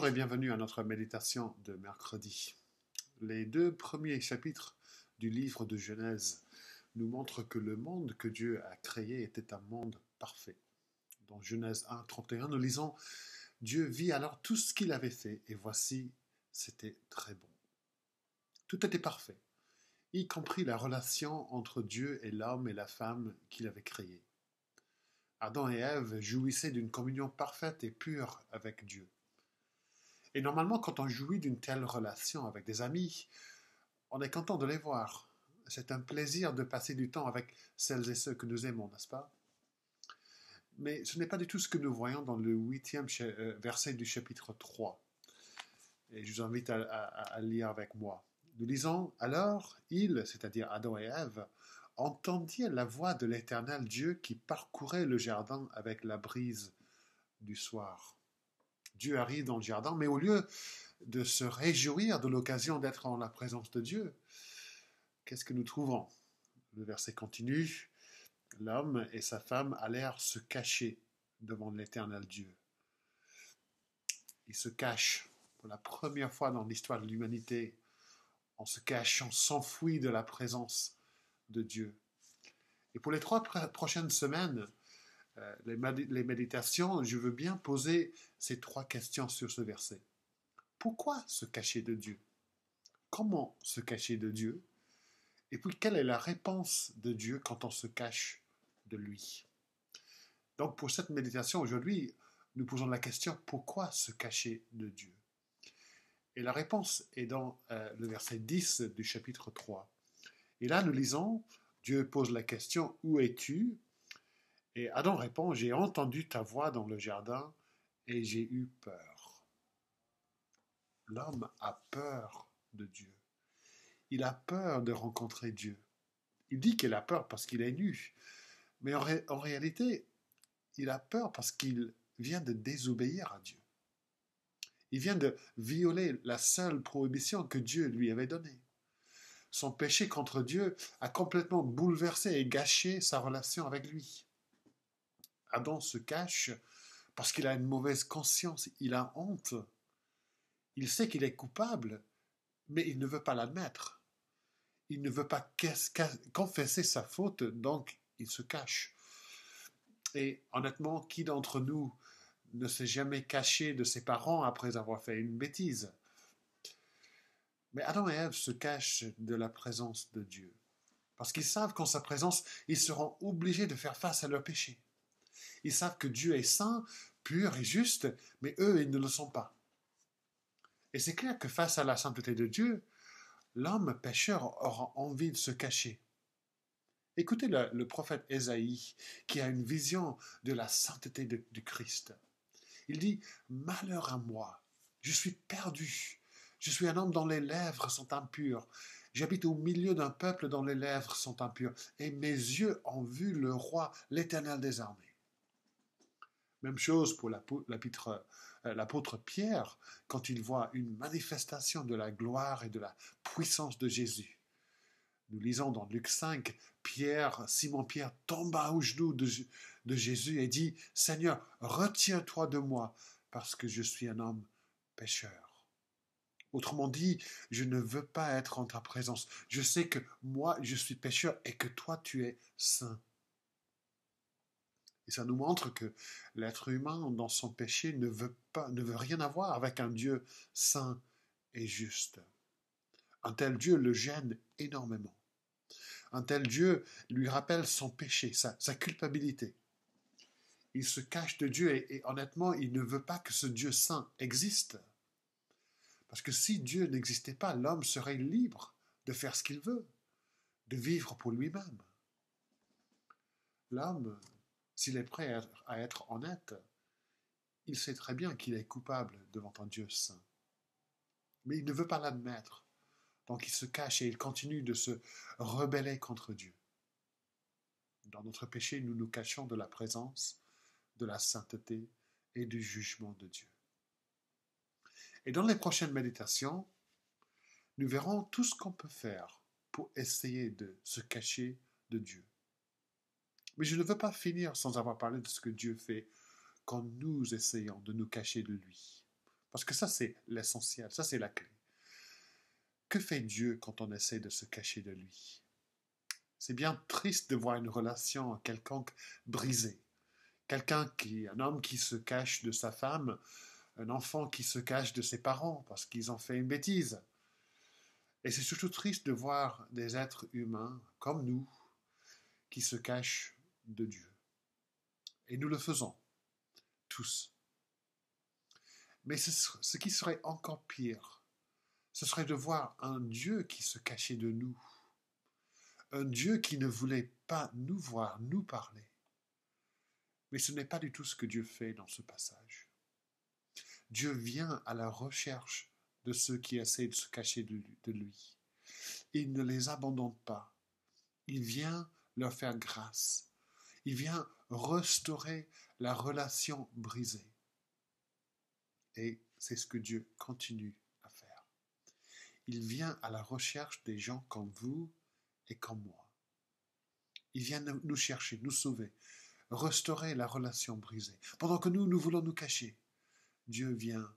Bonjour et bienvenue à notre méditation de mercredi. Les deux premiers chapitres du livre de Genèse nous montrent que le monde que Dieu a créé était un monde parfait. Dans Genèse 1, 31, nous lisons « Dieu vit alors tout ce qu'il avait fait et voici, c'était très bon. » Tout était parfait, y compris la relation entre Dieu et l'homme et la femme qu'il avait créés. Adam et Ève jouissaient d'une communion parfaite et pure avec Dieu. Et normalement, quand on jouit d'une telle relation avec des amis, on est content de les voir. C'est un plaisir de passer du temps avec celles et ceux que nous aimons, n'est-ce pas? Mais ce n'est pas du tout ce que nous voyons dans le 8e verset du chapitre 3. Et je vous invite à lire avec moi. Nous lisons « Alors, ils, c'est-à-dire Adam et Ève, entendirent la voix de l'Éternel Dieu qui parcourait le jardin avec la brise du soir. » Dieu arrive dans le jardin, mais au lieu de se réjouir de l'occasion d'être en la présence de Dieu, qu'est-ce que nous trouvons? Le verset continue. L'homme et sa femme allèrent se cacher devant l'Éternel Dieu. Ils se cachent. Pour la première fois dans l'histoire de l'humanité, on se cache, on s'enfuit de la présence de Dieu. Et pour les 3 prochaines semaines, les méditations, je veux bien poser ces 3 questions sur ce verset. Pourquoi se cacher de Dieu? Comment se cacher de Dieu? Et puis, quelle est la réponse de Dieu quand on se cache de lui? Donc, pour cette méditation aujourd'hui, nous posons la question, pourquoi se cacher de Dieu? Et la réponse est dans le verset 10 du chapitre 3. Et là, nous lisons, Dieu pose la question, où es-tu? Et Adam répond, j'ai entendu ta voix dans le jardin et j'ai eu peur. L'homme a peur de Dieu. Il a peur de rencontrer Dieu. Il dit qu'il a peur parce qu'il est nu. Mais en réalité, il a peur parce qu'il vient de désobéir à Dieu. Il vient de violer la seule prohibition que Dieu lui avait donnée. Son péché contre Dieu a complètement bouleversé et gâché sa relation avec lui. Adam se cache parce qu'il a une mauvaise conscience, il a honte. Il sait qu'il est coupable, mais il ne veut pas l'admettre. Il ne veut pas confesser sa faute, donc il se cache. Et honnêtement, qui d'entre nous ne s'est jamais caché de ses parents après avoir fait une bêtise? Mais Adam et Ève se cachent de la présence de Dieu. Parce qu'ils savent qu'en sa présence, ils seront obligés de faire face à leur péché. Ils savent que Dieu est saint, pur et juste, mais eux, ils ne le sont pas. Et c'est clair que face à la sainteté de Dieu, l'homme pécheur aura envie de se cacher. Écoutez le prophète Ésaïe, qui a une vision de la sainteté du Christ. Il dit « Malheur à moi, je suis perdu. Je suis un homme dont les lèvres sont impures. J'habite au milieu d'un peuple dont les lèvres sont impures. Et mes yeux ont vu le roi, l'Éternel des armées. » Même chose pour l'apôtre Pierre, quand il voit une manifestation de la gloire et de la puissance de Jésus. Nous lisons dans Luc 5, Simon-Pierre tomba aux genoux de Jésus et dit « Seigneur, retiens-toi de moi, parce que je suis un homme pécheur. » Autrement dit, je ne veux pas être en ta présence. Je sais que moi, je suis pécheur et que toi, tu es saint. Et ça nous montre que l'être humain, dans son péché, ne veut rien avoir avec un Dieu saint et juste. Un tel Dieu le gêne énormément. Un tel Dieu lui rappelle son péché, sa culpabilité. Il se cache de Dieu et honnêtement, il ne veut pas que ce Dieu saint existe. Parce que si Dieu n'existait pas, l'homme serait libre de faire ce qu'il veut, de vivre pour lui-même. L'homme, s'il est prêt à être honnête, il sait très bien qu'il est coupable devant un Dieu saint. Mais il ne veut pas l'admettre. Donc il se cache et il continue de se rebeller contre Dieu. Dans notre péché, nous nous cachons de la présence, de la sainteté et du jugement de Dieu. Et dans les prochaines méditations, nous verrons tout ce qu'on peut faire pour essayer de se cacher de Dieu. Mais je ne veux pas finir sans avoir parlé de ce que Dieu fait quand nous essayons de nous cacher de lui. Parce que ça, c'est l'essentiel, ça, c'est la clé. Que fait Dieu quand on essaie de se cacher de lui? C'est bien triste de voir une relation quelconque brisée. Un homme qui se cache de sa femme, un enfant qui se cache de ses parents parce qu'ils ont fait une bêtise. Et c'est surtout triste de voir des êtres humains comme nous qui se cachent de Dieu. Et nous le faisons, tous. Mais ce qui serait encore pire, ce serait de voir un Dieu qui se cachait de nous. Un Dieu qui ne voulait pas nous voir, nous parler. Mais ce n'est pas du tout ce que Dieu fait dans ce passage. Dieu vient à la recherche de ceux qui essaient de se cacher de lui. Il ne les abandonne pas. Il vient leur faire grâce. Il vient restaurer la relation brisée. Et c'est ce que Dieu continue à faire. Il vient à la recherche des gens comme vous et comme moi. Il vient nous chercher, nous sauver, restaurer la relation brisée. Pendant que nous voulons nous cacher, Dieu vient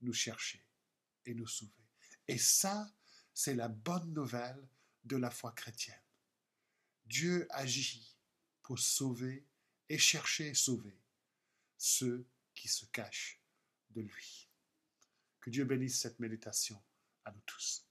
nous chercher et nous sauver. Et ça, c'est la bonne nouvelle de la foi chrétienne. Dieu agit pour sauver et chercher et sauver ceux qui se cachent de lui. Que Dieu bénisse cette méditation à nous tous.